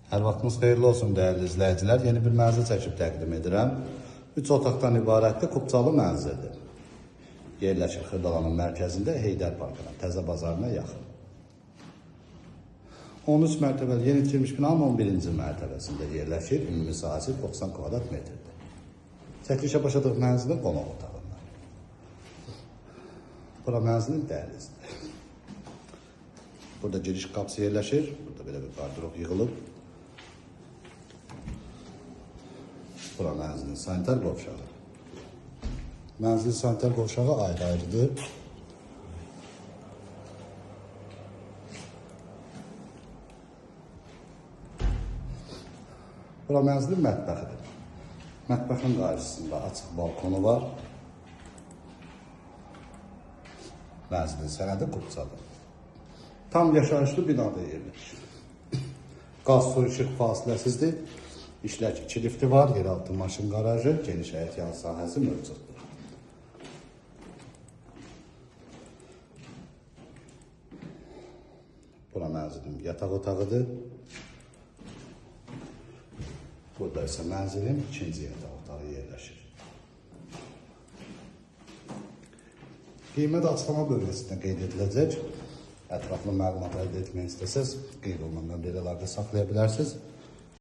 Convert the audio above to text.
Hər vaxtınız xeyirli olsun dəyərli izləyicilər. Yeni bir mənzil çəkib təqdim edirəm. 3 otaqdan ibarətli Kubçalı mənzildir. Yerləşir Xırdalanın mərkəzində Heydər Parkına, Təzə Bazarına yaxın. 13 mərtəbəli yeni tikilmiş binanın 11-ci mərtəbəsində yerləşir. Ümumi sahəsi 90 kvadrat metrdir. Çəkilişə başladıq mənzilin qonaq otağında. Bura mənzilin dəhlizidir. Burada giriş qapısı yerləşir. Burada belə bir qardırop yığılıb. Bura mənzilin sanitar qovşağı. Mənzilin sanitar qovşağı ayrı-ayrıdır. Bura mənzilin mətbəxidir. Mətbəxin qarşısında açıq balkonu var. Mənzilin sənədi Kubçalı. Tam yaşayışlı binada yerləşir. Qaz, su, işıq fasiləsizdir. İşlək 2 lifti var, yeraltı maşın qarajı, geniş həyət yan sahəsi mövcuddur. Bura mənzilin yataq otağıdır. Burada isə mənzilin ikinci yataq otağı yerləşir. Qiymət açıqlama bölgəsində qeyd ediləcək. Ətraflı məlumat əldə etmək istəsəz, qeyd olunan nömrələrdə saxlaya bilərsiniz.